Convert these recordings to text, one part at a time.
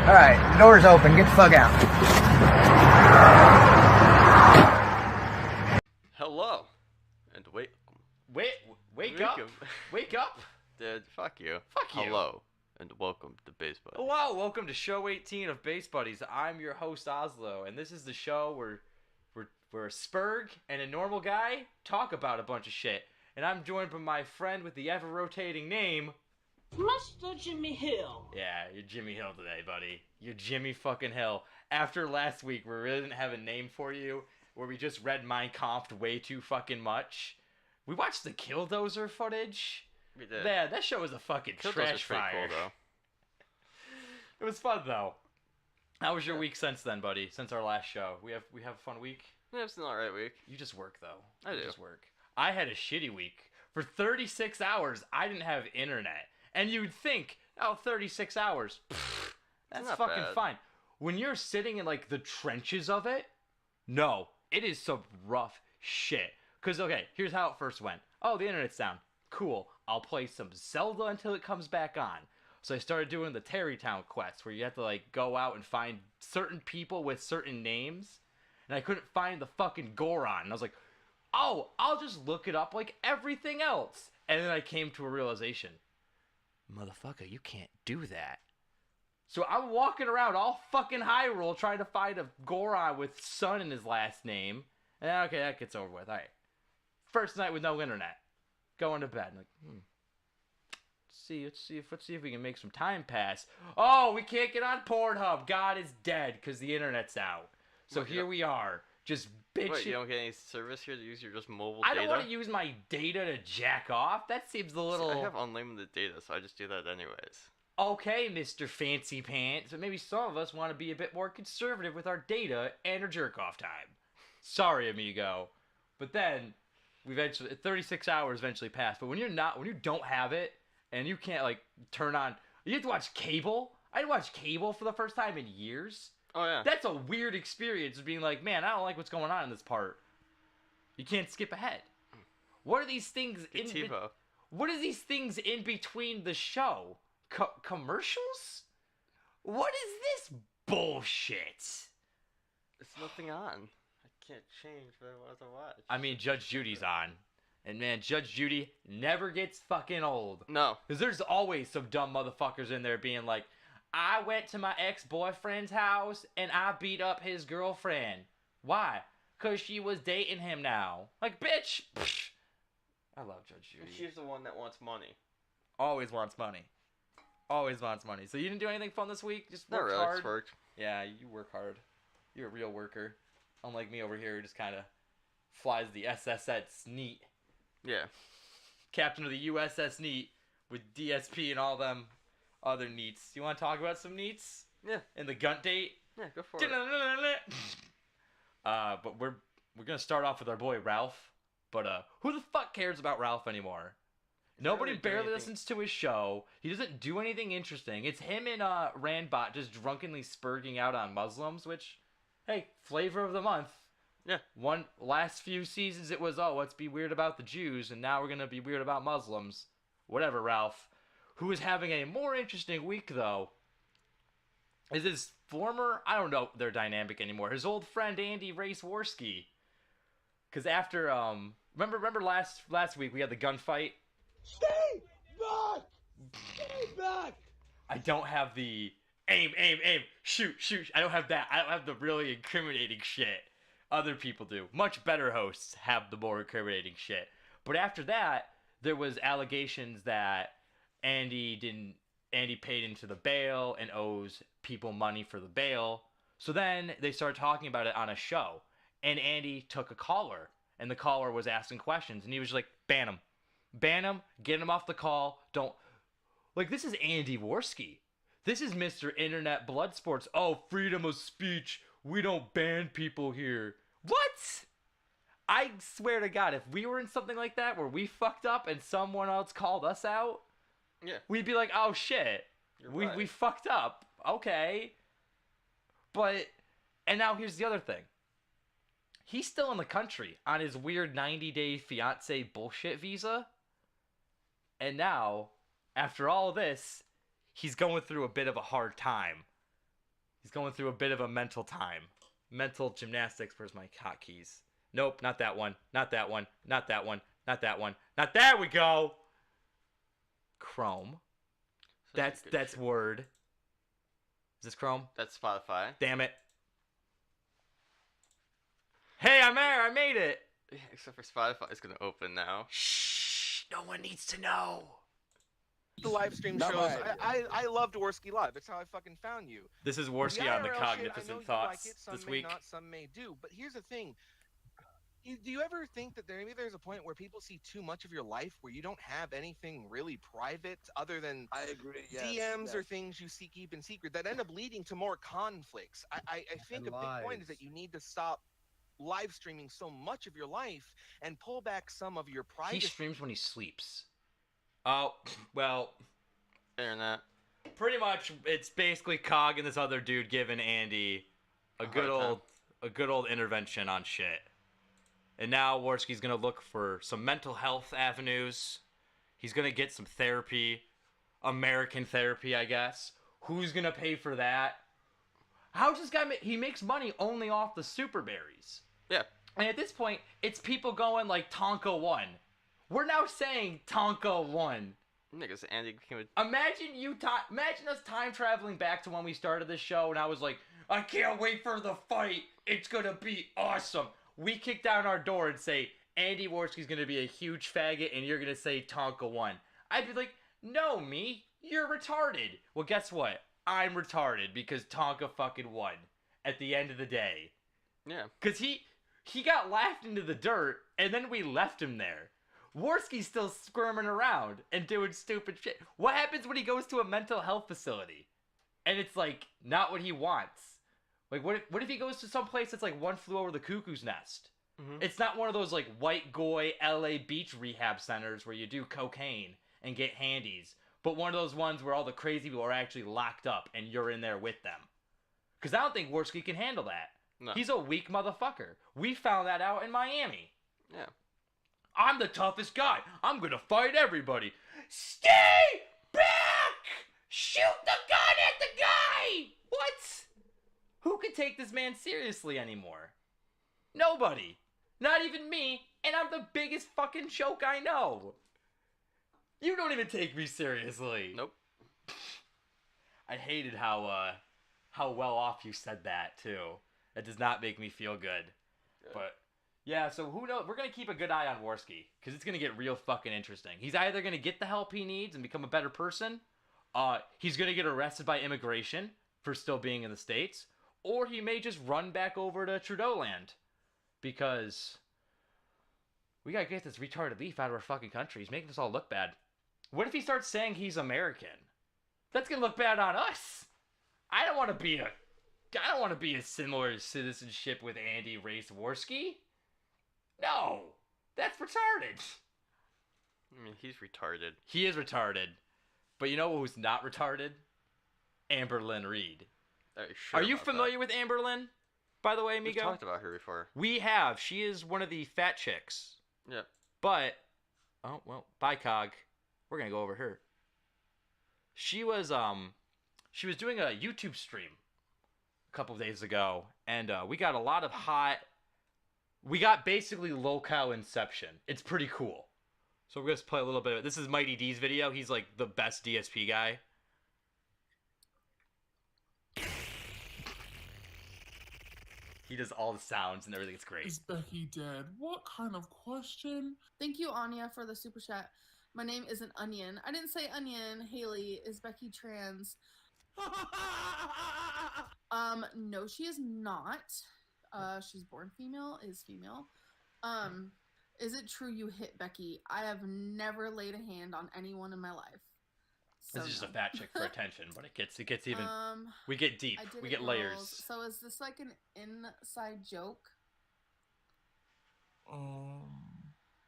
Alright, the door's open. Get the fuck out. Hello. And wake up. Wake up. Dude, fuck you. Fuck you. Hello. And welcome to Base Buddies. Hello, welcome to show 18 of Base Buddies. I'm your host, Ozlo, and this is the show where a Spurg and a normal guy talk about a bunch of shit. And I'm joined by my friend with the ever-rotating name... Mr. Jimmy Hill. Yeah, you're Jimmy Hill today, buddy. You're Jimmy fucking Hill. After last week, we really didn't have a name for you, where we just read Mein Kampf way too fucking much. We watched the Killdozer footage. We did. Yeah, that show was a fucking trash fire. Cool, though. It was fun, though. How was your week since then, buddy? Since our last show? We have a fun week? Yeah, it's an alright week. You just work, though. I do. Just work. I had a shitty week. For 36 hours, I didn't have internet. And you'd think, 36 hours, that's not fucking bad. fine. When you're sitting in, like, the trenches of it, no, it is some rough shit. Because, okay, here's how it first went. Oh, the internet's down. Cool. I'll play some Zelda until it comes back on. So I started doing the Terrytown quests, where you have to, like, go out and find certain people with certain names. And I couldn't find the fucking Goron. And I was like, oh, I'll just look it up like everything else. And then I came to a realization. Motherfucker, you can't do that. So I'm walking around all fucking Hyrule trying to find a Goron with Sun in his last name. And okay, that gets over with. Alright. First night with no internet. Going to bed. Like, Let's see if we can make some time pass. Oh, we can't get on Pornhub. God is dead because the internet's out. So here we are. Just bitching. Wait, you don't get any service here to use your just mobile I data? don't want to use my data to jack off. That seems a little... See, I have unlimited data, so I just do that anyways. Okay, Mr. Fancy Pants, but maybe some of us want to be a bit more conservative with our data and our jerk-off time. Sorry, amigo. But then, 36 hours eventually passed. But when you don't have it, and you can't, like, turn on... You have to watch cable? I didn't watch cable for the first time in years. Oh, yeah. That's a weird experience of being like, man, I don't like what's going on in this part. You can't skip ahead. What are these things What are these things in between the show? Commercials? What is this bullshit? It's nothing on. I can't change what I want to watch. I mean, Judge Judy's on. And man, Judge Judy never gets fucking old. No. Because there's always some dumb motherfuckers in there being like, I went to my ex-boyfriend's house and I beat up his girlfriend. Why? Because she was dating him now. Like, bitch. I love Judge Judy. She's the one that wants money. Always wants money. Always wants money. So you didn't do anything fun this week? Just Not worked really, hard? just worked. Yeah, you work hard. You're a real worker. Unlike me over here who just kind of flies the SSS Neat. Yeah. Captain of the USS Neat with DSP and all them other neats. You want to talk about some neats? Yeah. In the Gunt date? Yeah, go for it. But we're gonna start off with our boy Ralph. But who the fuck cares about Ralph anymore? Nobody barely listens to his show. He doesn't do anything interesting. It's him and Randbot just drunkenly spurging out on Muslims, which, hey, flavor of the month. Yeah. Last few seasons it was, let's be weird about the Jews, and now we're gonna be weird about Muslims. Whatever, Ralph. Who is having a more interesting week, though, is his former... I don't know their dynamic anymore. His old friend, Andy Raceworski. Because after... Remember last week we had the gunfight? Stay back! Stay back! I don't have the... Aim, shoot. I don't have that. I don't have the really incriminating shit. Other people do. Much better hosts have the more incriminating shit. But after that, there was allegations that... Andy paid into the bail and owes people money for the bail. So then they started talking about it on a show. And Andy took a caller. And the caller was asking questions. And he was like, ban him. Ban him. Get him off the call. Don't. Like, this is Andy Worski. This is Mr. Internet Blood Sports. Oh, freedom of speech. We don't ban people here. What? I swear to God, if we were in something like that where we fucked up and someone else called us out, yeah, we'd be like, oh shit, we fucked up. Okay. But, and now here's the other thing. He's still in the country on his weird 90-day fiance bullshit visa. And now, after all this, he's going through a bit of a hard time. He's going through a bit of a mental time. Mental gymnastics. Where's my hotkeys? Nope, not that one. Not that one. Not that one. Not that one. Not there we go. Chrome. That's Word. Is this Chrome? That's Spotify. Damn it. Hey, I'm there. I made it. Yeah, except for Spotify is gonna open now. Shh. No one needs to know. The live stream Not shows. my I love Dworsky Live. That's how I fucking found you. This is Worski on the IRL shit, I know Cognificent you Thoughts like it, some this may week. Not, some may do. But here's the thing. Do you ever think that maybe there's a point where people see too much of your life where you don't have anything really private other than I agree. Yes, DMs or yes. things you keep in secret that end up leading to more conflicts? I think And a big point is lies. that you need to stop live streaming so much of your life and pull back some of your He private. streams when he sleeps. Oh, well, Internet. pretty much it's basically Cog and this other dude giving Andy a hard good time. old intervention on shit. And now Worski's gonna look for some mental health avenues. He's gonna get some therapy, American therapy, I guess. Who's gonna pay for that? How's this guy? He makes money only off the super berries. Yeah. And at this point, it's people going like Tonka 1. We're now saying Tonka 1. Niggas, Andy became a... Imagine us time traveling back to when we started this show, and I was like, I can't wait for the fight. It's gonna be awesome. We kick down our door and say, Andy Worski's gonna be a huge faggot, and you're gonna say Tonka 1. I'd be like, no, me, you're retarded. Well, guess what? I'm retarded because Tonka fucking won at the end of the day. Yeah. Cause he got laughed into the dirt, and then we left him there. Worski's still squirming around and doing stupid shit. What happens when he goes to a mental health facility and it's like not what he wants? Like what if he goes to some place that's like One Flew Over the Cuckoo's Nest? Mhm. It's not one of those like white goy LA beach rehab centers where you do cocaine and get handies, but one of those ones where all the crazy people are actually locked up and you're in there with them. Cause I don't think Worski can handle that. No. He's a weak motherfucker. We found that out in Miami. Yeah. I'm the toughest guy. I'm gonna fight everybody. Stay back! Shoot the gun at the guy! What? Who can take this man seriously anymore? Nobody. Not even me, and I'm the biggest fucking joke I know. You don't even take me seriously. Nope. I hated how well off you said that too. That does not make me feel good. But yeah, so who knows? We're gonna keep a good eye on Worski because it's gonna get real fucking interesting. He's either gonna get the help he needs and become a better person, he's gonna get arrested by immigration for still being in the States, or he may just run back over to Trudeau land because we gotta get this retarded leaf out of our fucking country. He's making us all look bad. What if he starts saying he's American? That's gonna look bad on us. I don't want to be a similar citizenship with Andy Race Worski. No, that's retarded. I mean, he's retarded. He is retarded. But you know who's not retarded? Amber Lynn Reed. Are you familiar with Amber Lynn, by the way, We've amigo? talked about her before. We have. She is one of the fat chicks. Yep. But, oh, well, bye, Cog. We're going to go over her. She was doing a YouTube stream a couple of days ago, and we got a lot of we got basically locale inception. It's pretty cool. So we're going to play a little bit of it. This is Mighty D's video. He's like the best DSP guy. He does all the sounds and everything. It's great. Is Becky dead? What kind of question? Thank you, Anya, for the super chat. My name isn't Onion. I didn't say Onion. Haley, is Becky trans? No, she is not. She's born female, is female. Is it true you hit Becky? I have never laid a hand on anyone in my life. So This is just no. a fat chick for attention, but it gets even. Um, We get deep. I did We it, get girls. layers. So is this like an inside joke?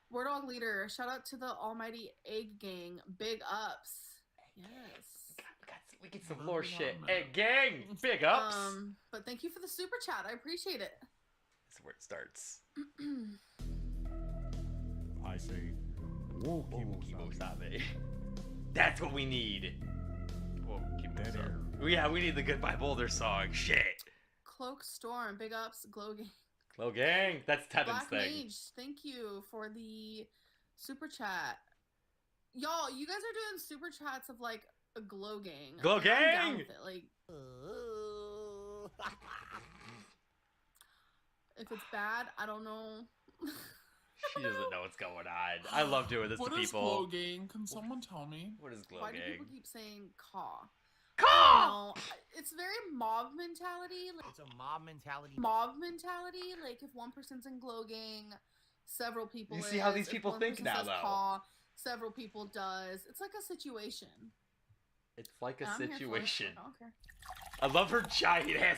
War Dog Leader, shout out to the almighty Egg Gang. Big ups. Yes. We get some more shit. Hey, gang! Big ups! But thank you for the super chat. I appreciate it. That's where it starts. I say, That's what we need. Whoa, keep dead this up. air. Yeah, we need the Goodbye Boulder song. Shit. Cloak Storm, big ups, Glow Gang. Glow Gang. That's Tevin's Black thing. Mage, thank you for the super chat. Y'all, you guys are doing super chats of like a Glow Gang. Glow Like, I'm down Gang! with it. Like, if it's bad, I don't know. She doesn't know what's going on. I love doing this What to is people. Glow Gang? Can someone tell me? What is Glow Why do Gang? people keep saying caw? Caw! No, it's very mob mentality. Like, It's a mob mentality. mob mentality. Like if one person's in Glow Gang, several people. You see how is. these If people one think person now, says though. Caw, several people does. It's like a situation. It's like a I'm here for it. situation. I don't care. I love her giant ass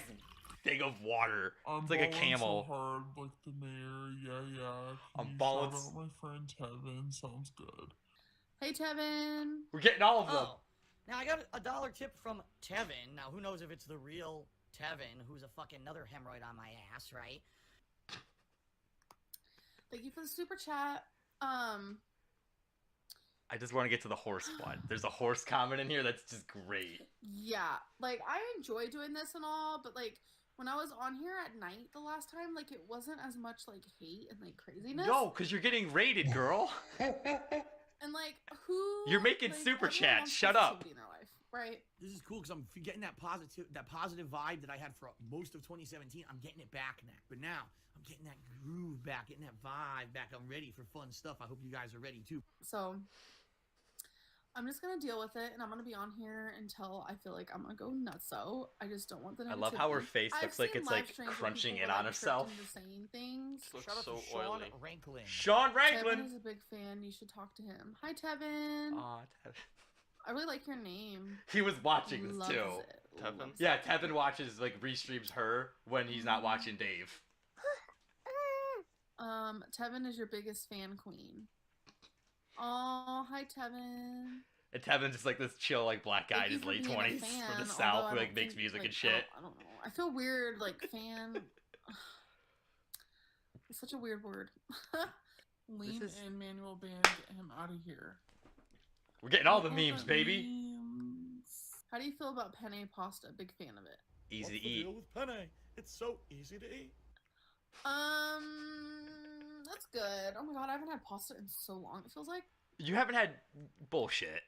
thing of water. I'm It's like a balling camel. So hard, like the mayor. Yeah. I'm Can you balling shout out my friend Tevin. Sounds good. Hey Tevin. We're getting all of them. Oh, now I got a $1 tip from Tevin. Now who knows if it's the real Tevin, who's a fucking another hemorrhoid on my ass, right? Thank you for the super chat. I just want to get to the horse one. There's a horse comment in here that's just great. Yeah, like I enjoy doing this and all, but like when I was on here at night the last time, like it wasn't as much like hate and like craziness. No, because you're getting rated, girl. And like who? You're making like, super everyone chats. wants Shut up. positivity in their life, right? This is cool because I'm getting that positive vibe that I had for most of 2017. I'm getting it back now. But now I'm getting that groove back, getting that vibe back. I'm ready for fun stuff. I hope you guys are ready too. So I'm just gonna deal with it, and I'm gonna be on here until I feel like I'm gonna go nuts. So I just don't want the. I love how her negativity. face I've looks like seen it's live like streams where crunching people in were, on like, tricked herself. into saying things. Looks Shout out so to Sean oily. Ranklin. Sean Tevin Ranklin. is a big fan. You should talk to him. Hi, Tevin. Aw, I really like your name. he was watching this Loves too. it. Tevin? Loves Yeah, it. Tevin watches like restreams her when he's not watching Dave. Tevin is your biggest fan queen. Oh, hi, Tevin. And Tevin's just like this chill like black guy Thank in you his for late being a 20s fan, from the although South I who like don't makes think, music like, and shit. I don't know. I feel weird, like fan. It's such a weird word. Lean is- in, Manuel Band. Get him out of here. We're getting all the All memes, the baby. memes. How do you feel about penne pasta? Big fan of it. Easy to eat. with penne? It's so easy to eat. That's good. Oh my god, I haven't had pasta in so long. It feels like You haven't had bullshit.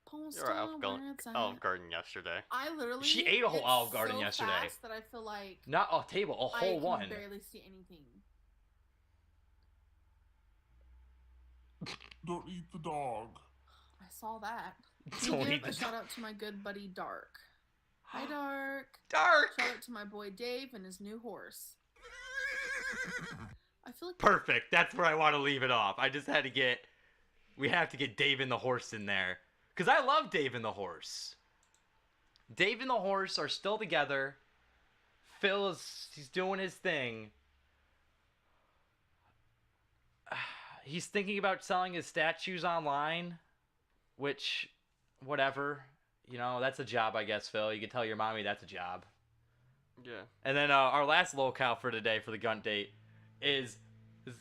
pasta. You're at where it's at. Olive Garden yesterday. I literally. She ate a whole it's Olive Garden so yesterday. Fast that I feel like Not a table, a I whole can one. barely see anything. Don't eat the dog. I saw that. Don't Give eat a the shout out to my good buddy Dark. Hi Dark. Dark. Shout out to my boy Dave and his new horse. I feel like Perfect. That's where I want to leave it off. I just had to get. We have to get Dave and the horse in there because I love Dave and the horse. Dave and the horse are still together. Phil he's doing his thing. He's thinking about selling his statues online, which, whatever. You know, that's a job, I guess, Phil. You can tell your mommy that's a job. Yeah. And then our last locale for today for the gun date is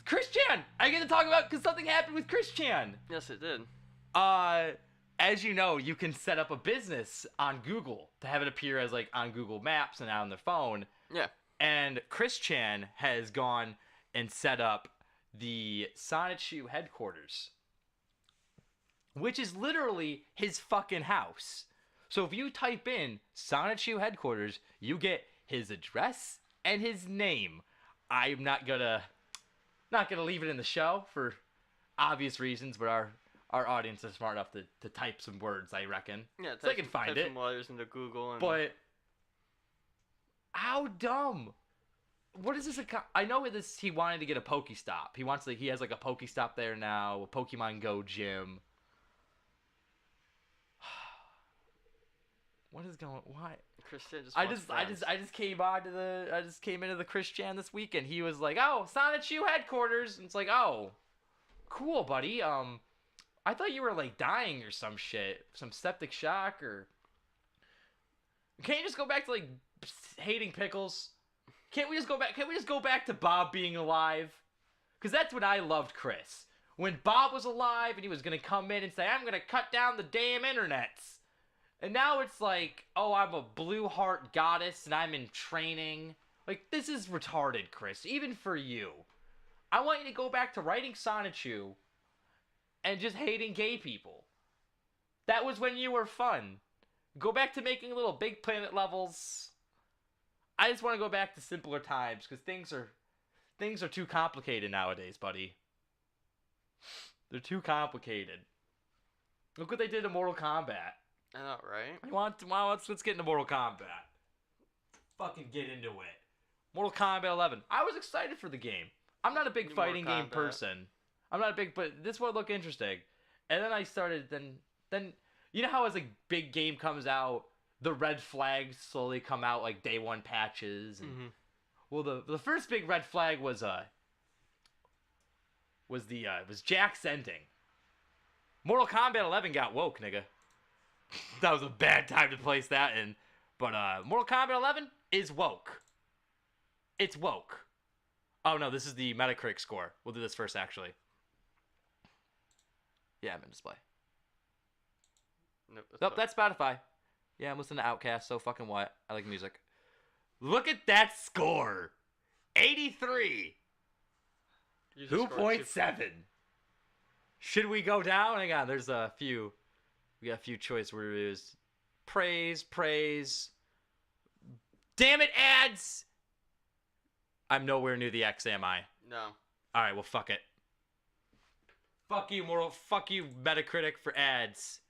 Chris Chan. I get to talk about because something happened with Chris Chan. Yes, it did. As you know, you can set up a business on Google to have it appear as like on Google Maps and on the phone. Yeah. And Chris Chan has gone and set up the Sonichu headquarters, which is literally his fucking house. So if you type in Sonichu headquarters, you get his address and his name. I'm not gonna leave it in the show for obvious reasons, but our audience is smart enough to type some words, I reckon. Yeah, So they can find type it. some letters into Google and But how dumb? What is this? I know this. He wanted to get a Pokestop. He has like a Pokestop there now. A Pokemon Go gym. What is going? Why? Christian just I wants just came into the Chris Chan this weekend. He was like, "Oh, Sonichu headquarters." And it's like, "Oh, cool, buddy. I thought you were like dying or some shit, some septic shock or. Can't you just go back to like hating pickles? Can't we just go back? Can't we just go back to Bob being alive? Because that's when I loved Chris. When Bob was alive and he was gonna come in and say, "I'm gonna cut down the damn internets." And now it's like, oh, I'm a blue heart goddess and I'm in training. Like, this is retarded, Chris. Even for you. I want you to go back to writing Sonichu and just hating gay people. That was when you were fun. Go back to making little Big Planet levels. I just want to go back to simpler times because things are too complicated nowadays, buddy. They're too complicated. Look what they did to Mortal Kombat. I know, right? Let's get into Mortal Kombat. Fucking get into it. Mortal Kombat 11. I was excited for the game. I'm not a big fighting game person. But this would look interesting. And then I started, then you know how as a big game comes out, the red flags slowly come out like day one patches. And, well, the first big red flag was Jack's ending. Mortal Kombat 11 got woke, nigga. That was a bad time to place that in. But Mortal Kombat 11 is woke. It's woke. Oh no, this is the Metacritic score. We'll do this first, actually. Yeah, I'm in display. Nope, that's Spotify. Yeah, I'm listening to Outkast, so fucking what? I like music. Look at that score! 83! 2.7. Should we go down? Hang on, there's a few. We got a few choice reviews. Praise. Damn it, ads! I'm nowhere near the X, am I? No. Alright, well, fuck it. Fuck you, Metacritic, for ads.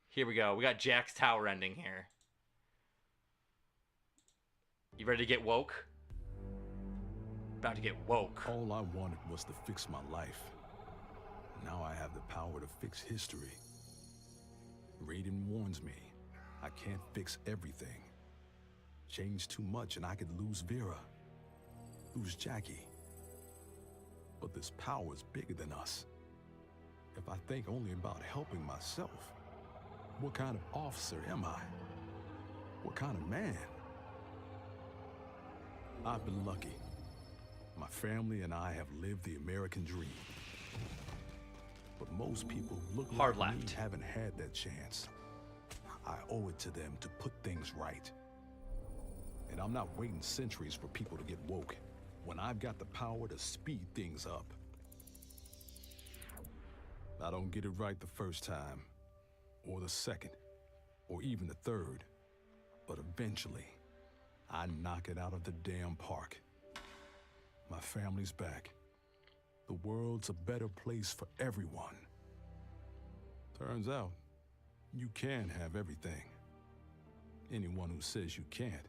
Here we go. We got Jack's Tower ending here. You ready to get woke? About to get woke. All I wanted was to fix my life. Now I have the power to fix history. Raiden warns me, I can't fix everything. Change too much and I could lose Vera, lose Jackie. But this power is bigger than us. If I think only about helping myself, what kind of officer am I? What kind of man? I've been lucky. My family and I have lived the American dream. But most people look Hard like left. me haven't had that chance. I owe it to them to put things right. And I'm not waiting centuries for people to get woke when I've got the power to speed things up. I don't get it right the first time, or the second, or even the third, but eventually, I knock it out of the damn park. My family's back. The world's a better place for everyone. Turns out, you can have everything. Anyone who says you can't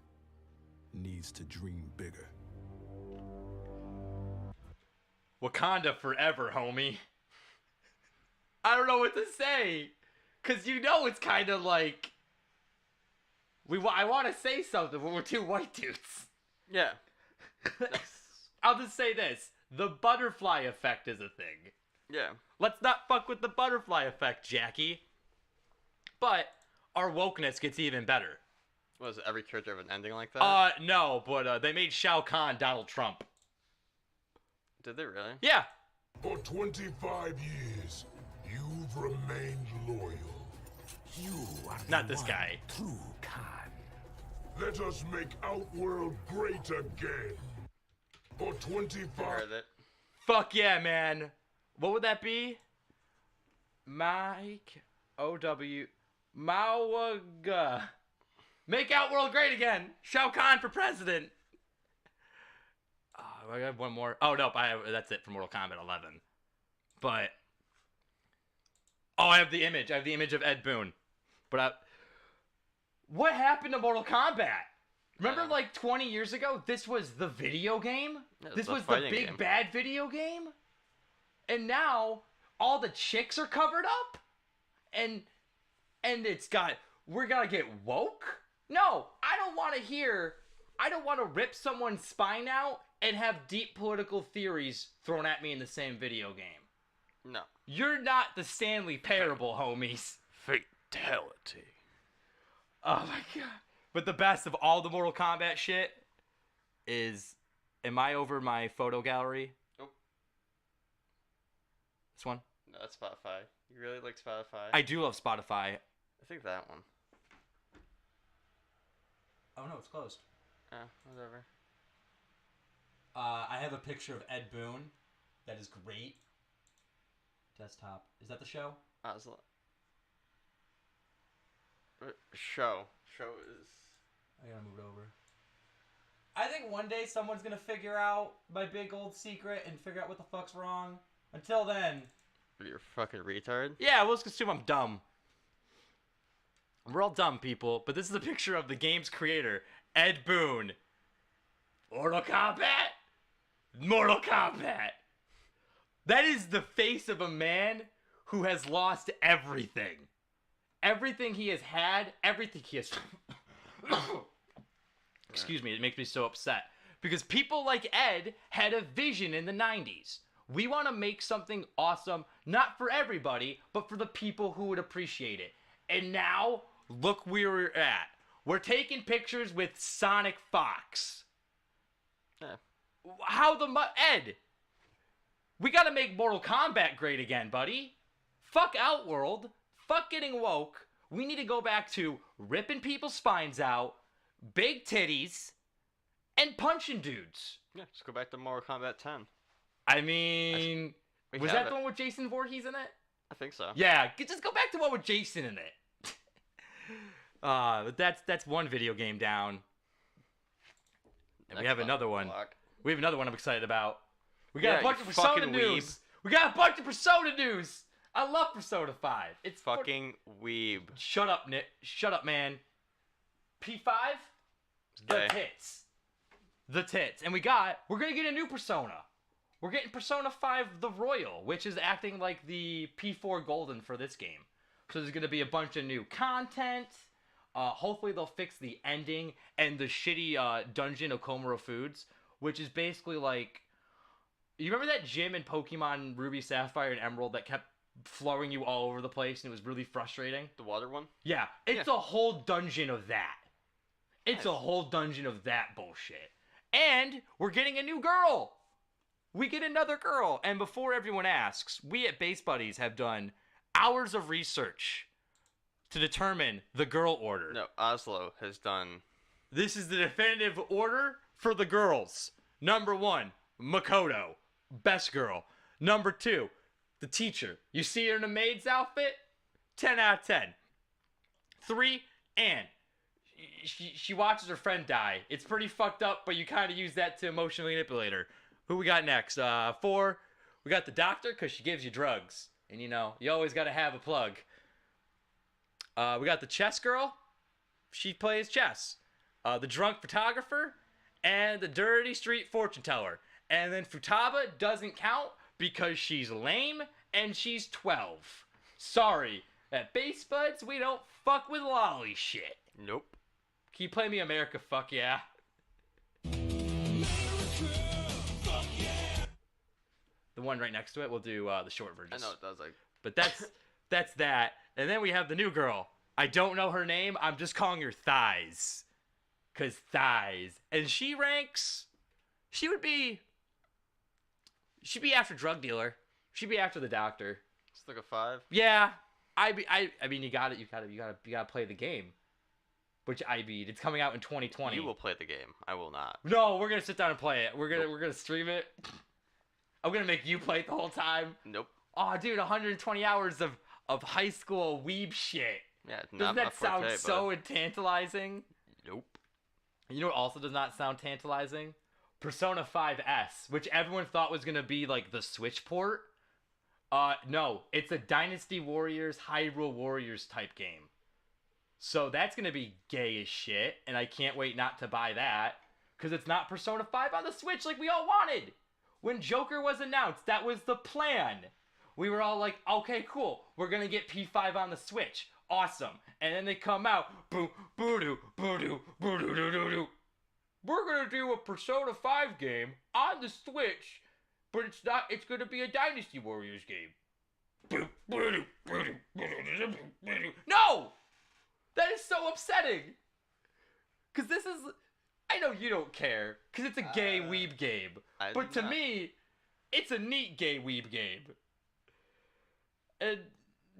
needs to dream bigger. Wakanda forever, homie. I don't know what to say. Because you know it's kind of like... I want to say something, but we're two white dudes. Yeah. I'll just say this. The butterfly effect is a thing. Yeah. Let's not fuck with the butterfly effect, Jackie. But our wokeness gets even better. Was every character have an ending like that? No, but they made Shao Kahn Donald Trump. Did they really? Yeah. For 25 years, you've remained loyal. You are Not this guy. True Khan. Let us make Outworld great again. For 25... Heard it. Fuck yeah, man. What would that be? Mike O.W. Mawaga. Make Outworld great again. Shao Kahn for president. I have one more. Oh, nope. That's it for Mortal Kombat 11. But... Oh, I have the image. I have the image of Ed Boon. But what happened to Mortal Kombat? Remember, like 20 years ago, this was the video game. Yeah, this was the big bad video game, and now all the chicks are covered up, and it's got we're gonna get woke. No, I don't want to hear. I don't want to rip someone's spine out and have deep political theories thrown at me in the same video game. No. You're not the Stanley Parable, homies. Fatality. Oh my god. But the best of all the Mortal Kombat shit is... Am I over my photo gallery? Nope. This one? No, that's Spotify. You really like Spotify? I do love Spotify. I think that one. Oh no, it's closed. Whatever. I have a picture of Ed Boon. That is great. Desktop. Is that the show? Ozlo. Show is. I gotta move it over. I think one day someone's gonna figure out my big old secret and figure out what the fuck's wrong. Until then... You're a fucking retard? Yeah, we'll just assume I'm dumb. We're all dumb people, but this is a picture of the game's creator, Ed Boon. Mortal Kombat? Mortal Kombat! That is the face of a man who has lost everything. Everything he has had, everything he has... Excuse me, it makes me so upset. Because people like Ed had a vision in the 90s. We want to make something awesome, not for everybody, but for the people who would appreciate it. And now, look where we're at. We're taking pictures with Sonic Fox. Yeah. How the Ed! We gotta make Mortal Kombat great again, buddy. Fuck Outworld. Fuck getting woke. We need to go back to ripping people's spines out, big titties, and punching dudes. Yeah, just go back to Mortal Kombat 10. I mean, We was have that it. the one with Jason Voorhees in it? I think so. Yeah, just go back to one with Jason in it. But that's one video game down. And we Next have on another the one. block. We have another one I'm excited about. We got Yeah, a bunch you of Persona fucking news. weeb. We got a bunch of Persona news. I love Persona 5. It's Fucking weeb. Shut up, Nick. Shut up, man. P5? The Okay. tits. The tits. And we're gonna get a new Persona. We're getting Persona 5 The Royal, which is acting like the P4 Golden for this game. So there's gonna be a bunch of new content. Hopefully they'll fix the ending and the shitty dungeon of Komuro Foods, which is basically like... You remember that gym in Pokemon Ruby, Sapphire, and Emerald that kept flowing you all over the place and it was really frustrating? The water one? Yeah, it's a whole dungeon of that. It's Nice. a whole dungeon of that bullshit. And we're getting a new girl. We get another girl. And before everyone asks, we at Base Buddies have done hours of research to determine the girl order. No, Ozlo has done... This is the definitive order for the girls. Number 1, Makoto. Best girl. Number 2, the teacher. You see her in a maid's outfit? 10 out of 10. 3, Anne. She watches her friend die. It's pretty fucked up, but you kind of use that to emotionally manipulate her. Who we got next? 4, we got the doctor, because she gives you drugs. And you know, you always got to have a plug. We got the chess girl. She plays chess. The drunk photographer. And the dirty street fortune teller. And then Futaba doesn't count because she's lame and she's 12. Sorry, at Base Buds, we don't fuck with lolly shit. Nope. Can you play me America Fuck Yeah? The one right next to it, we'll do the short version. I know it does, like... But that's that. And then we have the new girl. I don't know her name. I'm just calling her Thighs. Because thighs. And she ranks... She'd be after drug dealer. She'd be after the doctor. It's like a 5. Yeah. I mean, you gotta play the game. Which it's coming out in 2020. You will play the game. I will not. No, we're gonna sit down and play it. We're gonna stream it. I'm gonna make you play it the whole time. Nope. Oh, dude, 120 hours of high school weeb shit. Yeah, it's Doesn't not that my forte, sound so but... tantalizing? Nope. You know what also does not sound tantalizing? Persona 5S, which everyone thought was gonna be like the Switch port. No, it's a Dynasty Warriors, Hyrule Warriors type game. So that's gonna be gay as shit, and I can't wait not to buy that, because it's not Persona 5 on the Switch like we all wanted. When Joker was announced, that was the plan. We were all like, okay, cool, we're gonna get P5 on the Switch. Awesome. And then they come out, boo, boo-doo, boo-doo, boo-doo-doo-doo-doo. We're gonna do a Persona 5 game on the Switch, but it's gonna be a Dynasty Warriors game. No! That is so upsetting! Cause this is, I know you don't care, cause it's a gay weeb game. I But do to not. me, it's a neat gay weeb game. And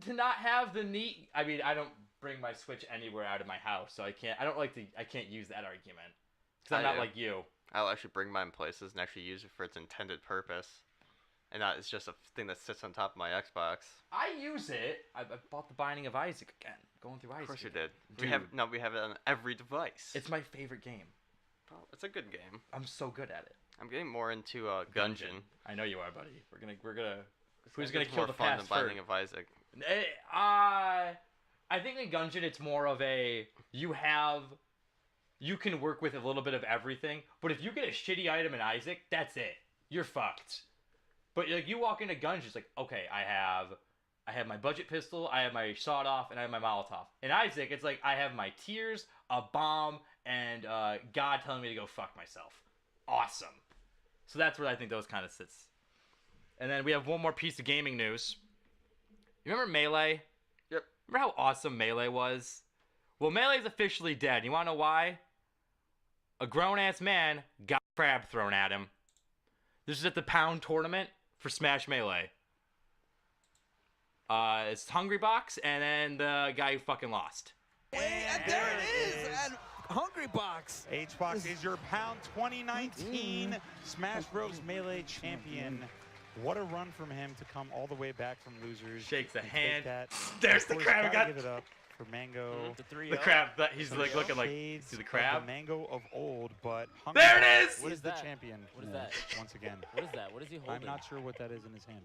to not have the neat, I mean, I don't bring my Switch anywhere out of my house, so I can't use that argument. Because I'm not like you. I'll actually bring mine places and actually use it for its intended purpose. And not, it's just a thing that sits on top of my Xbox. I use it. I bought The Binding of Isaac again. Going through Isaac. Of course you again. did. We have it on every device. It's my favorite game. Oh, it's a good game. I'm so good at it. I'm getting more into Gungeon. I know you are, buddy. We're gonna. Who's It's gonna kill more the fun past than Binding of Isaac. I think in Gungeon it's more of a you can work with a little bit of everything, but if you get a shitty item in Isaac, that's it. You're fucked. But like you walk into Gungeon, it's like, okay, I have my budget pistol, I have my sawed off, and I have my Molotov. In Isaac, it's like I have my tears, a bomb, and God telling me to go fuck myself. Awesome. So that's where I think those kind of sits. And then we have one more piece of gaming news. You remember Melee? Yep. Remember how awesome Melee was? Well, Melee's officially dead. You want to know why? A grown-ass man got a crab thrown at him. This is at the Pound tournament for Smash Melee. It's Hungry Box and then the guy who fucking lost. And there it is! And Hungry Box! HBox is your Pound 2019 Smash Bros. Melee champion. What a run from him to come all the way back from losers. Shakes a and hand. take that. There's the crab. Gotta give it up for Mango. The crab. He's like looking like. See the crab? The Mango of old, but Hungry there Box it is. What is the champion? What is that? Once again. What is that? What is he holding? I'm not sure what that is in his hand.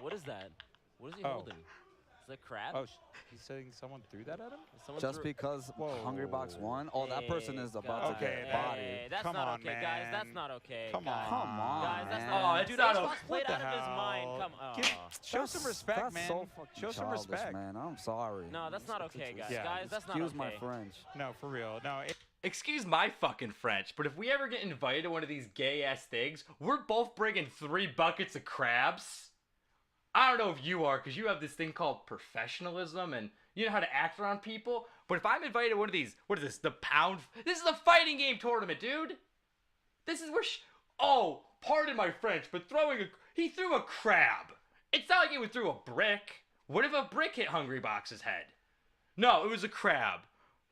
What is that? What is he holding? Is that crab? Oh, he's saying someone threw that at him? Just because Hungry Box won? Oh, that person is about to get bodied. Hey, that's Come not on, okay, man. guys. That's not okay. Come on. Come on, Guys, that's man. not it's Dude, not Xbox okay. played What out the of his mind. hell? Come on. Show some respect, that's man. So fucking Show some childish, respect. man. I'm sorry. No, that's not okay, guys. Yeah. Guys, that's not Excuse okay. my French. No, for real. No. Excuse my fucking French, but if we ever get invited to one of these gay ass things, we're both bringing 3 buckets of crabs. I don't know if you are, because you have this thing called professionalism and you know how to act around people. But if I'm invited to one of these, what is this? The Pound? This is a fighting game tournament, dude. This is where. Oh, pardon my French, but he threw a crab. It's not like he would throw a brick. What if a brick hit Hungry Box's head? No, it was a crab.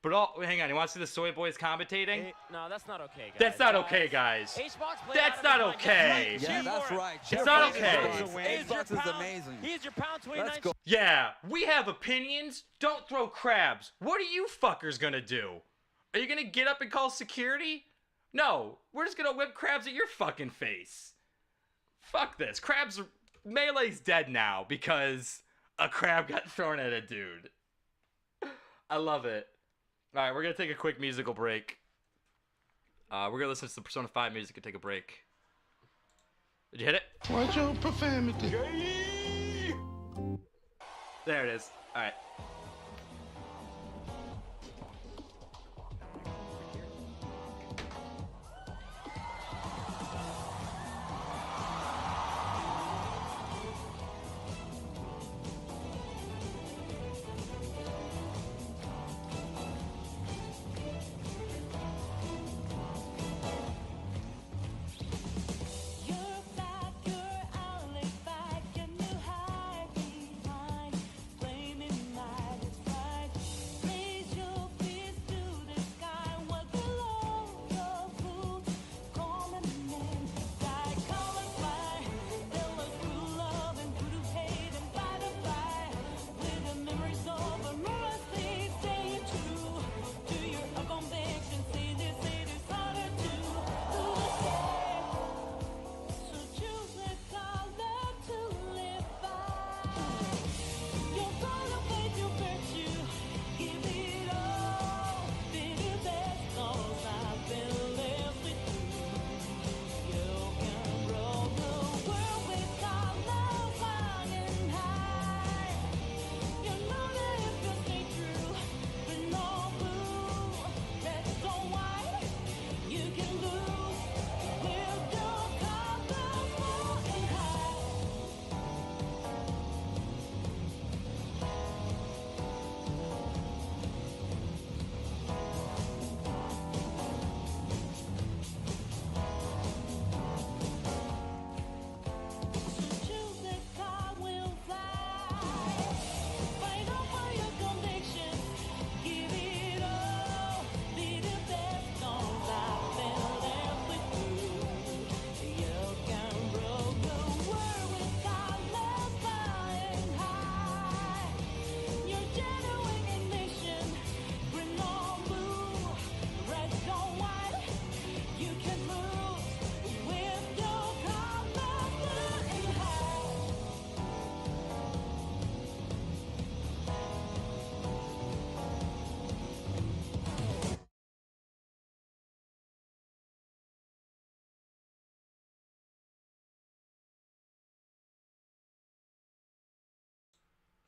But hang on, you want to see the Soy Boys commentating? No, that's not okay, guys. That's not okay, guys. HBox played That's out not of his okay. mind. Yeah, that's right. It's not okay. HBox is amazing. He is your Pound 2019. Let's go. Yeah, we have opinions. Don't throw crabs. What are you fuckers gonna do? Are you gonna get up and call security? No, we're just gonna whip crabs at your fucking face. Fuck this. Melee's dead now because a crab got thrown at a dude. I love it. Alright, we're gonna take a quick musical break. We're gonna listen to some Persona 5 music and take a break. Did you hit it? Watch your profanity. There it is. Alright.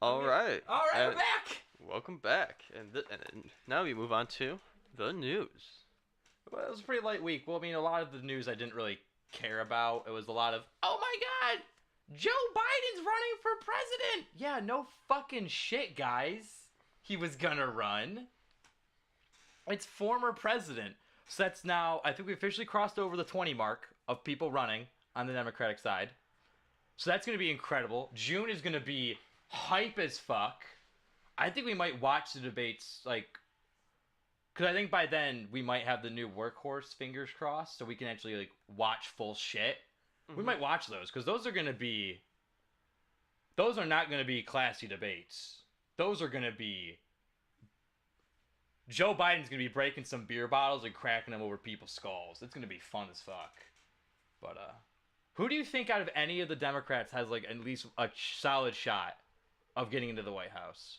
All right. All right, we're And back. Welcome back. And now we move on to the news. Well, it was a pretty light week. Well, I mean, a lot of the news I didn't really care about. It was a lot of, oh my God, Joe Biden's running for president. Yeah, no fucking shit, guys. He was gonna run. It's former president. So that's now, I think we officially crossed over the 20 mark of people running on the Democratic side. So that's going to be incredible. June is going to be hype as fuck. I think we might watch the debates, like, because I think by then we might have the new workhorse, fingers crossed, so we can actually, like, watch full shit. We might watch those, because those are going to be, those are not going to be classy debates. Those are going to be, Joe Biden's going to be breaking some beer bottles and cracking them over people's skulls. It's going to be fun as fuck. But, who do you think out of any of the Democrats has, like, at least a solid shot of getting into the White House?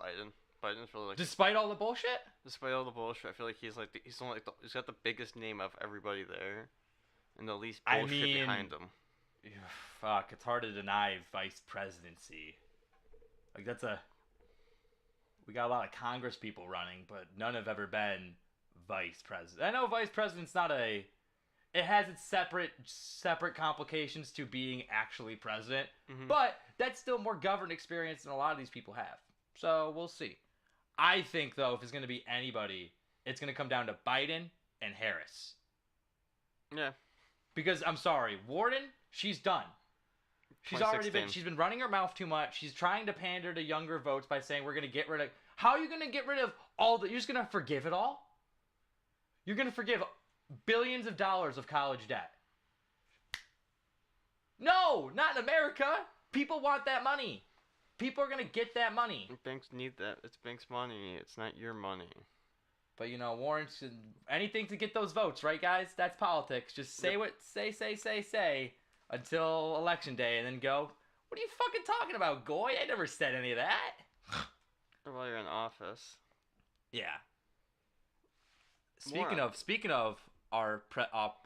Biden. Biden's really like. Despite all the bullshit? Despite all the bullshit, I feel like he's like he's only like he's got the biggest name of everybody there, and the least bullshit behind him. Fuck, it's hard to deny vice presidency. Like that's a. We got a lot of Congress people running, but none have ever been vice president. I know vice president's not a. It has its separate complications to being actually president, but that's still more governed experience than a lot of these people have. So we'll see. I think though, if it's going to be anybody, it's going to come down to Biden and Harris. Yeah. Because I'm sorry, Warden, she's done. She's been running her mouth too much. She's trying to pander to younger votes by saying we're going to get rid of. How are you going to get rid of all the? You're just going to forgive it all? You're going to forgive billions of dollars of college debt? No, not in America. People want that money. People are going to get that money. Banks need that. It's banks' money. It's not your money. But, you know, Warren should... Anything to get those votes, right, guys? That's politics. Just say what... Say until Election Day and then go, what are you fucking talking about, Goy? I never said any of that. Or while you're in office. Yeah. Speaking of our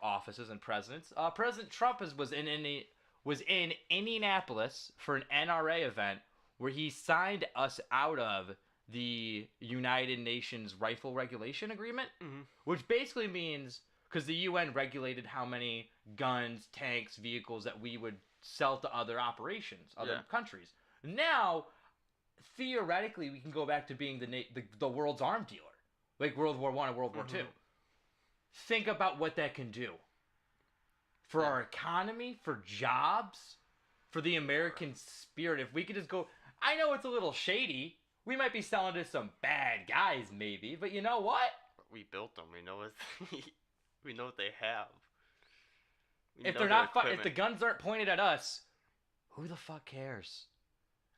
offices and presidents, President Trump was in Indianapolis for an NRA event where he signed us out of the United Nations Rifle Regulation Agreement, which basically means, because the UN regulated how many guns, tanks, vehicles that we would sell to other operations, other countries. Now, theoretically, we can go back to being the world's arms dealer, like World War I and World War II. Think about what that can do for our economy, for jobs, for the American spirit. If we could just go, I know it's a little shady. We might be selling to some bad guys, maybe, but you know what? We built them. We know what we know what they have. If they're not, if the guns aren't pointed at us, who the fuck cares?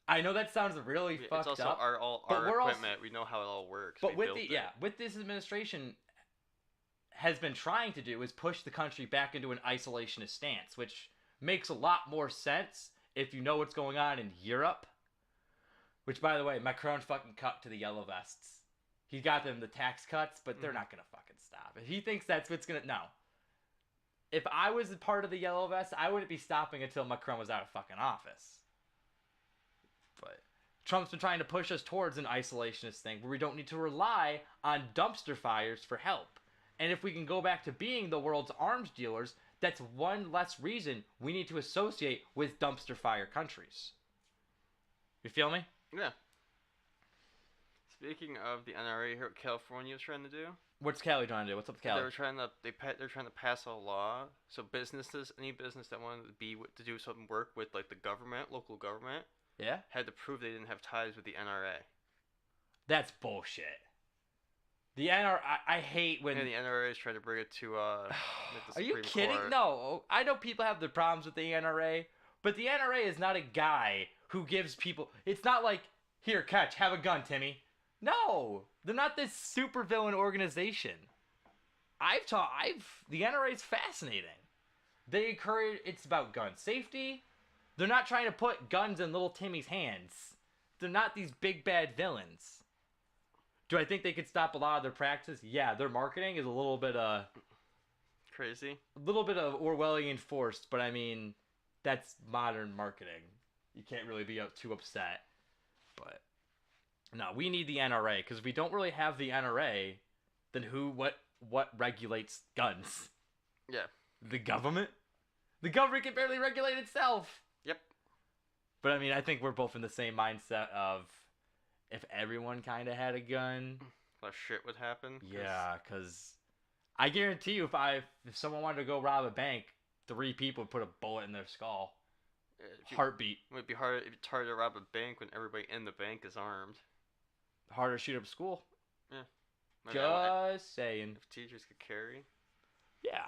I know that sounds really fucked up. It's also up. our equipment. We know how it all works. But with this administration has been trying to do is push the country back into an isolationist stance, which makes a lot more sense if you know what's going on in Europe. Which, by the way, Macron fucking cut to the yellow vests. He got them the tax cuts, but they're not gonna fucking stop. If he thinks that's what's gonna... No. If I was a part of the yellow vest, I wouldn't be stopping until Macron was out of fucking office. But Trump's been trying to push us towards an isolationist thing where we don't need to rely on dumpster fires for help. And if we can go back to being the world's arms dealers, that's one less reason we need to associate with dumpster fire countries. You feel me? Yeah. Speaking of the NRA here, what California was trying to do. What's Cali trying to do? What's up with Cali? They're trying to pass a law so businesses, any business that wanted to do some work with like the government, local government, had to prove they didn't have ties with the NRA. That's bullshit. The NRA, I hate when... And the NRA is trying to bring it to the Are you Supreme kidding? Court. No. I know people have their problems with the NRA, but the NRA is not a guy who gives people... It's not like, here, catch, have a gun, Timmy. No. They're not this supervillain organization. The NRA is fascinating. They encourage... It's about gun safety. They're not trying to put guns in little Timmy's hands. They're not these big bad villains. Do I think they could stop a lot of their practices? Yeah, their marketing is a little bit crazy. A little bit of Orwellian forced, but I mean, that's modern marketing. You can't really be too upset. But no, we need the NRA, because if we don't really have the NRA, then what regulates guns? Yeah. The government? The government can barely regulate itself. Yep. But I mean, I think we're both in the same mindset of if everyone kind of had a gun, less shit would happen. Yeah, because I guarantee you, if someone wanted to go rob a bank, 3 people would put a bullet in their skull. Heartbeat. It would be hard. It's hard to rob a bank when everybody in the bank is armed. Harder to shoot up school. Yeah. Just saying. If teachers could carry. Yeah.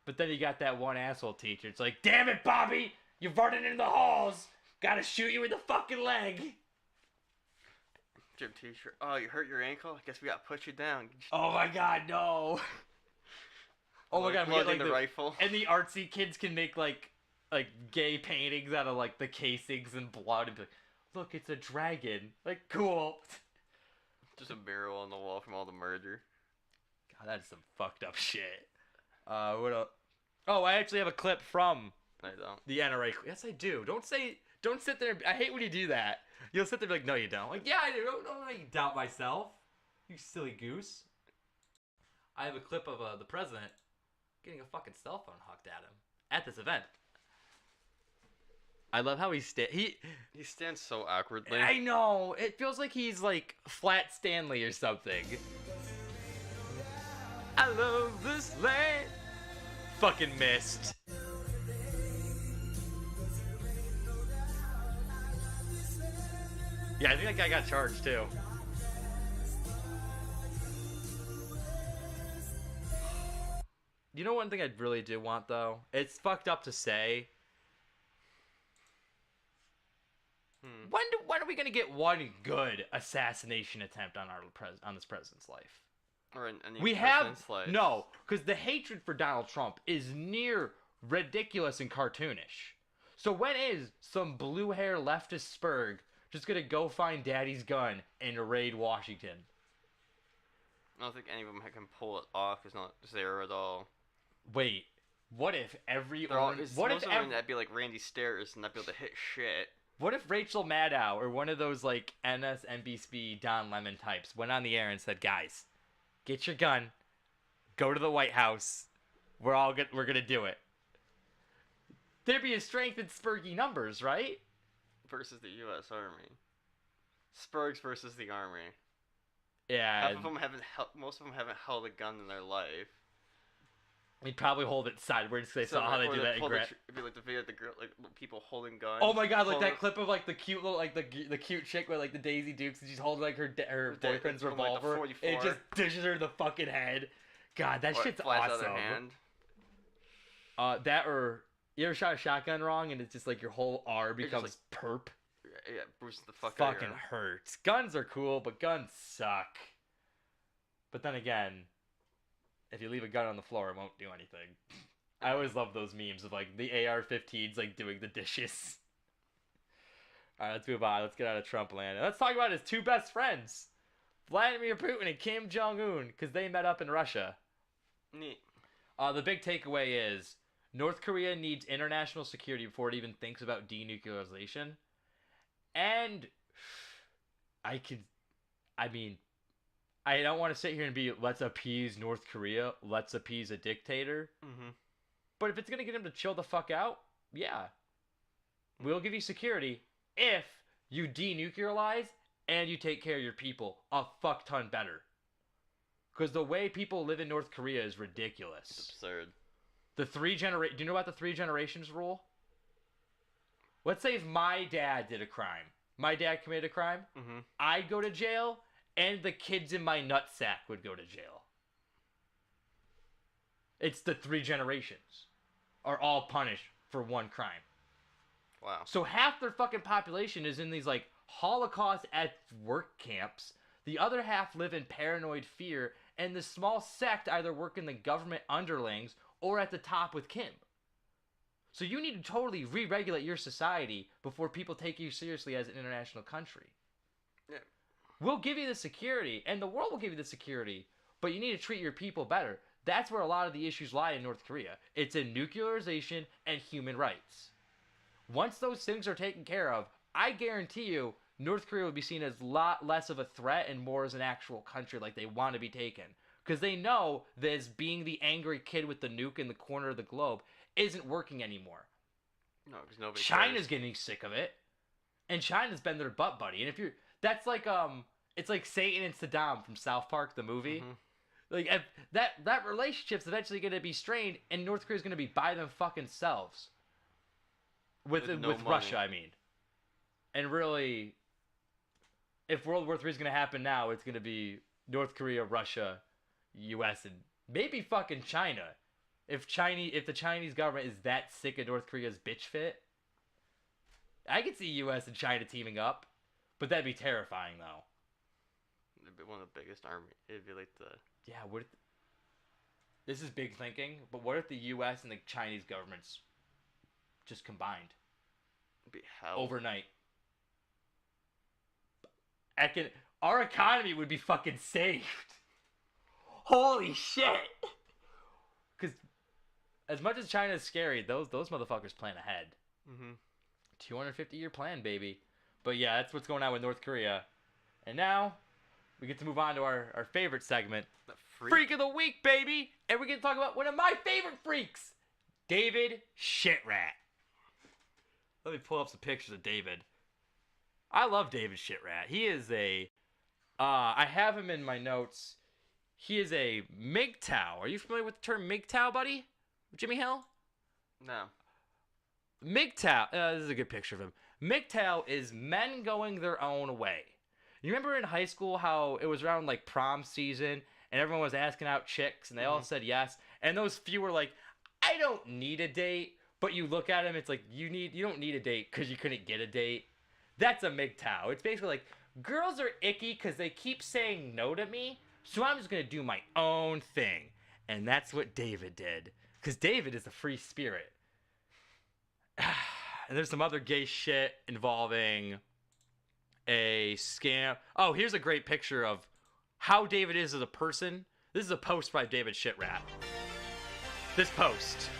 But then you got that one asshole teacher. It's like, damn it, Bobby! You're running in the halls! Gotta shoot you in the fucking leg! Gym teacher, oh, you hurt your ankle? I guess we gotta put you down. Oh my god, no! Oh my god, we get like the rifle. And the artsy kids can make like gay paintings out of like the casings and blood and be like, look, it's a dragon. Like, cool. Just a mural on the wall from all the murder. God, that's some fucked up shit. What else? Oh, I actually have a clip from the NRA. Yes, I do. Don't sit there. I hate when you do that. You'll sit there and be like, no, you don't. Like, yeah, I do. Don't make you doubt myself. You silly goose. I have a clip of the president getting a fucking cell phone hucked at him at this event. I love how he stands so awkwardly. I know. It feels like he's like Flat Stanley or something. I love this land. Fucking missed. Yeah, I think that guy got charged too. You know one thing I really do want though? It's fucked up to say. When are we gonna get one good assassination attempt on this president's life? Or in any We president's have life? no, because the hatred for Donald Trump is near ridiculous and cartoonish. So when is some blue hair leftist spurg just gonna go find Daddy's gun and raid Washington? I don't think any of them can pull it off. It's not there at all. Wait, what if that'd be like Randy Stairs and not be able to hit shit? What if Rachel Maddow or one of those like MSNBC Don Lemon types went on the air and said, "Guys, get your gun, go to the White House. We're gonna do it." There'd be a strength in spurgy numbers, right? Versus the U.S. Army. Spurgs versus the Army. Yeah. Most of them haven't held a gun in their life. We'd probably hold it sideways because I saw how they do that in Grit. It'd be like the video of the girl, like people holding guns. Oh my god, like that clip of like the cute little, like the cute chick with like the Daisy Dukes and she's holding like her boyfriend's revolver. Like and it just dishes her in the fucking head. God, that shit's awesome. That or you ever shot a shotgun wrong and it's just like your whole arm becomes perp? Yeah, bruises the fuck out of Fucking hurts. Guns are cool, but guns suck. But then again, if you leave a gun on the floor, it won't do anything. I always love those memes of like the AR-15s like doing the dishes. All right, let's move on. Let's get out of Trump land. Let's talk about his 2 best friends, Vladimir Putin and Kim Jong-un, because they met up in Russia. Neat. The big takeaway is North Korea needs international security before it even thinks about denuclearization. And I don't want to sit here and be, let's appease North Korea, let's appease a dictator. Mm-hmm. But if it's going to get him to chill the fuck out, yeah. We'll give you security if you denuclearize and you take care of your people a fuck ton better. Because the way people live in North Korea is ridiculous. It's absurd. Do you know about the 3 generations rule? Let's say if my dad did a crime. My dad committed a crime. Mm-hmm. I'd go to jail, and the kids in my nutsack would go to jail. It's the 3 generations are all punished for one crime. Wow. So half their fucking population is in these like Holocaust at work camps. The other half live in paranoid fear, and the small sect either work in the government underlings or at the top with Kim. So you need to totally re-regulate your society before people take you seriously as an international country. Yeah. We'll give you the security, and the world will give you the security, but you need to treat your people better. That's where a lot of the issues lie in North Korea. It's in nuclearization and human rights. Once those things are taken care of, I guarantee you, North Korea would be seen as a lot less of a threat and more as an actual country like they want to be taken. Because they know that as being the angry kid with the nuke in the corner of the globe isn't working anymore. No, because nobody China's cares. getting sick of it. And China's been their butt buddy. And if you're... That's like, it's like Satan and Saddam from South Park, the movie. Mm-hmm. Like, that relationship's eventually going to be strained, and North Korea's going to be by them fucking selves. With Russia, I mean. And really, if World War III is going to happen now, it's going to be North Korea, Russia, U.S., and maybe fucking China. If the Chinese government is that sick of North Korea's bitch fit, I could see U.S. and China teaming up, but that'd be terrifying, though. It'd be one of the biggest army. It'd be like the... Yeah, this is big thinking, but what if the U.S. and the Chinese governments just combined? It'd be hell. Overnight. Our economy would be fucking saved. Holy shit! Because as much as China is scary, those motherfuckers plan ahead. Mm-hmm. 250-year plan, baby. But yeah, that's what's going on with North Korea. And now, we get to move on to our favorite segment. The Freak of the Week, baby! And we're going to talk about one of my favorite freaks. David Shitrat. Let me pull up some pictures of David. I love David Shitrat. He is I have him in my notes. He is a MGTOW. Are you familiar with the term MGTOW, buddy? Jimmy Hill? No. MGTOW, this is a good picture of him. MGTOW is men going their own way. You remember in high school how it was around like prom season and everyone was asking out chicks and they all said yes, and those few were like, I don't need a date, but you look at them, it's like you don't need a date because you couldn't get a date. That's a MGTOW. It's basically like, girls are icky because they keep saying no to me, so I'm just going to do my own thing. And that's what David did. Because David is a free spirit. And there's some other gay shit involving a scam. Oh, here's a great picture of how David is as a person. This is a post by David Shitrat. This post.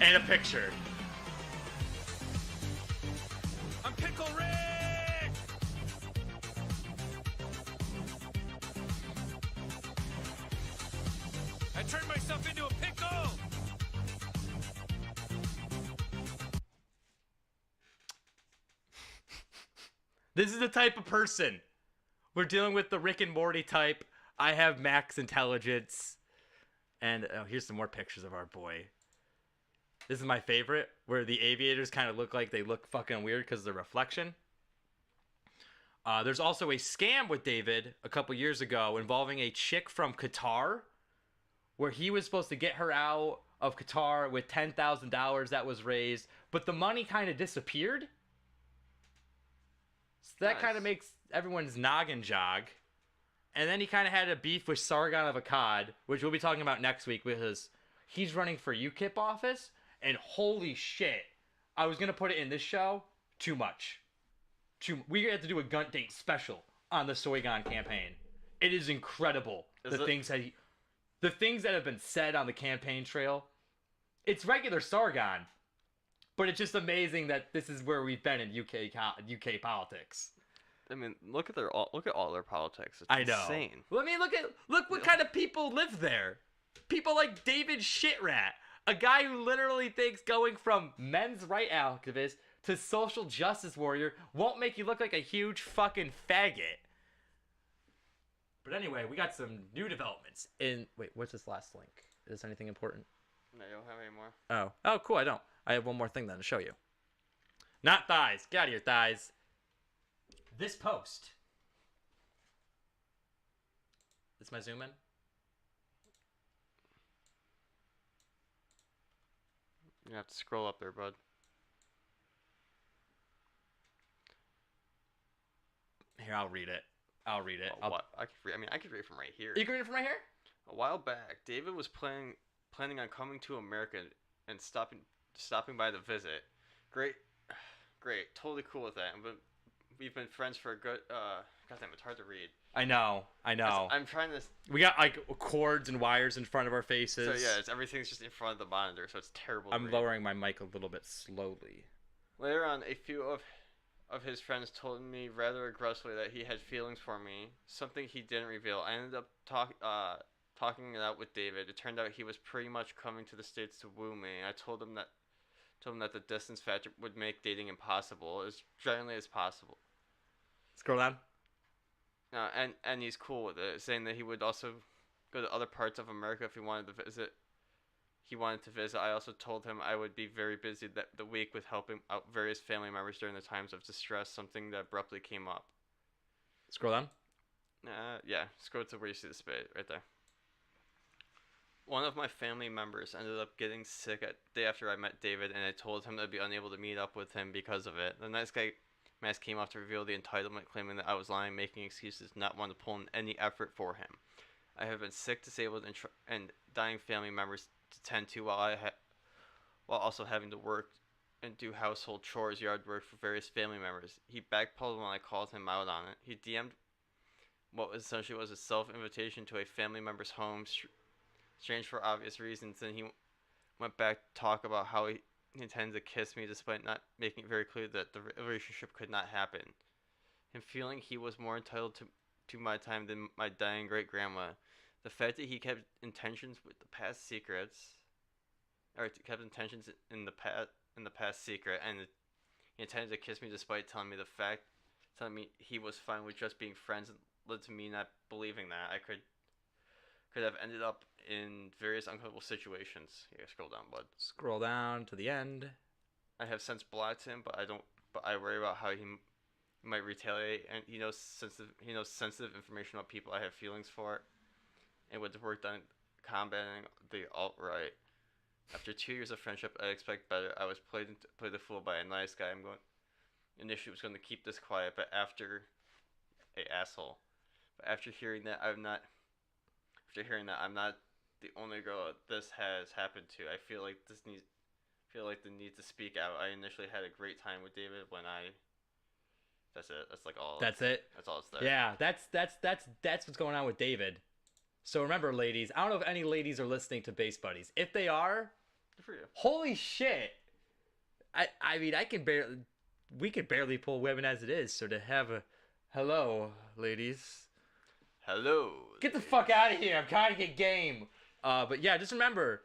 And a picture. I'm Pickle Rick! I turned myself into a pickle! This is the type of person. We're dealing with the Rick and Morty type. I have max intelligence. And here's some more pictures of our boy. This is my favorite, where the aviators kind of look like they look fucking weird because of the reflection. There's also a scam with David a couple years ago involving a chick from Qatar, where he was supposed to get her out of Qatar with $10,000 that was raised, but the money kind of disappeared. So that kind of makes everyone's noggin jog. And then he kind of had a beef with Sargon of Akkad, which we'll be talking about next week because he's running for UKIP office. And holy shit, I was going to put it in this show, too much. We have to do a Gunt Date special on the Soygon campaign. It is incredible. The things that have been said on the campaign trail. It's regular Sargon, but it's just amazing that this is where we've been in UK politics. I mean, look at all their politics. It's I know. insane. Well, I mean, look what kind of people live there. People like David Shitrat, a guy who literally thinks going from men's right activist to social justice warrior won't make you look like a huge fucking faggot. But anyway, we got some new developments. Wait, what's this last link? Is this anything important? No, you don't have any more. Oh, cool. I don't. I have one more thing then to show you. Not thighs. Get out of here, thighs. This post. This my zoom in? You have to scroll up there, bud. Here, I'll read it. Oh, what? I could read from right here. You can read it from right here? A while back, David was planning on coming to America and stopping by to visit. Great, totally cool with that. But we've been friends for a good. Goddamn, it's hard to read. I know. I'm trying to. We got like cords and wires in front of our faces. So yeah, everything's just in front of the monitor, so it's terrible. I'm lowering my mic a little bit slowly. Later on, a few of of his friends told me rather aggressively that he had feelings for me, something he didn't reveal. I ended up talking it out with David. It turned out he was pretty much coming to the States to woo me. I told him that the distance factor would make dating impossible, as generally as possible. Scroll down. And he's cool with it, saying that he would also go to other parts of America if he wanted to visit. I also told him I would be very busy the week with helping out various family members during the times of distress, something that abruptly came up. Scroll down. Yeah, scroll to where you see the spade, right there. One of my family members ended up getting sick the day after I met David, and I told him I'd be unable to meet up with him because of it. The nice guy mask came off to reveal the entitlement, claiming that I was lying, making excuses, not wanting to pull in any effort for him. I have been sick, disabled, and dying family members to tend to while also having to work and do household chores, yard work for various family members. He backpedaled when I called him out on it. He DM'd what essentially was a self-invitation to a family member's home, strange for obvious reasons. Then he went back to talk about how he intended to kiss me despite not making it very clear that the relationship could not happen. Him feeling he was more entitled to my time than my dying great-grandma. The fact that he kept intentions with the past secrets, or kept intentions in the past secret, and he intended to kiss me despite telling me he was fine with just being friends, led to me not believing that I could have ended up in various uncomfortable situations. Here, scroll down, bud. Scroll down to the end. I have since blocked him, but I worry about how he might retaliate, and he knows sensitive information about people I have feelings for, and with the work done combating the alt-right. After 2 years of friendship, I expect better. I was played the fool by a nice guy. Initially was going to keep this quiet, but after hearing that, I'm not the only girl this has happened to. I feel like the need to speak out. I initially had a great time with David that's it. That's like all. That's it. That's all it's there. Yeah, that's what's going on with David. So remember, ladies, I don't know if any ladies are listening to Base Buddies. If they are, good for you. Holy shit! I mean, we could barely pull women as it is. So to have a hello, ladies. Hello. Get the fuck out of here! I'm trying to get game. But yeah, just remember,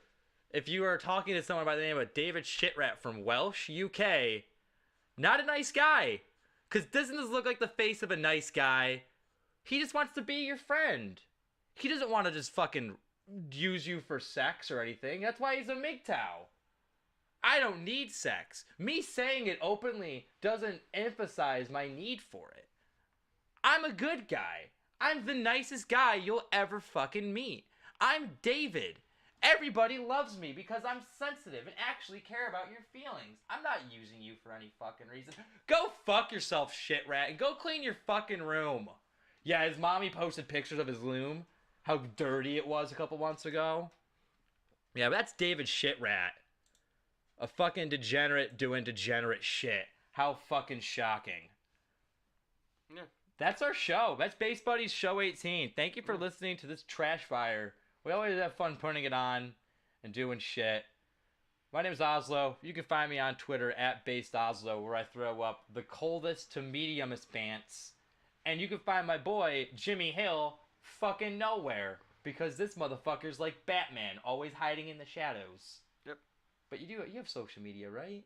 if you are talking to someone by the name of David Shitrat from Welsh, UK, not a nice guy. Because doesn't this look like the face of a nice guy? He just wants to be your friend. He doesn't want to just fucking use you for sex or anything. That's why he's a MGTOW. I don't need sex. Me saying it openly doesn't emphasize my need for it. I'm a good guy. I'm the nicest guy you'll ever fucking meet. I'm David. Everybody loves me because I'm sensitive and actually care about your feelings. I'm not using you for any fucking reason. Go fuck yourself, shit rat, and go clean your fucking room. Yeah, his mommy posted pictures of his loom. How dirty it was a couple months ago. Yeah, but that's David Shitrat. A fucking degenerate doing degenerate shit. How fucking shocking. Yeah. That's our show. That's Base Buddies Show 18. Thank you for listening to this trash fire. We always have fun putting it on and doing shit. My name is Ozlo. You can find me on Twitter at BasedOzlo, where I throw up the coldest to mediumest bants. And you can find my boy, Jimmy Hill, fucking nowhere. Because this motherfucker's like Batman, always hiding in the shadows. Yep. But you have social media, right?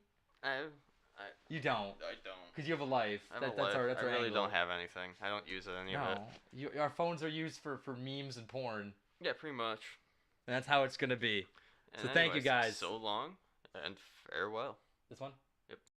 You don't. I don't. Because you have a life. I have a life. That's our I really angle. don't have anything. I don't use any of it. Our phones are used for memes and porn. Yeah, pretty much. And that's how it's going to be. And so thank you anyways, guys. So long, and farewell. This one?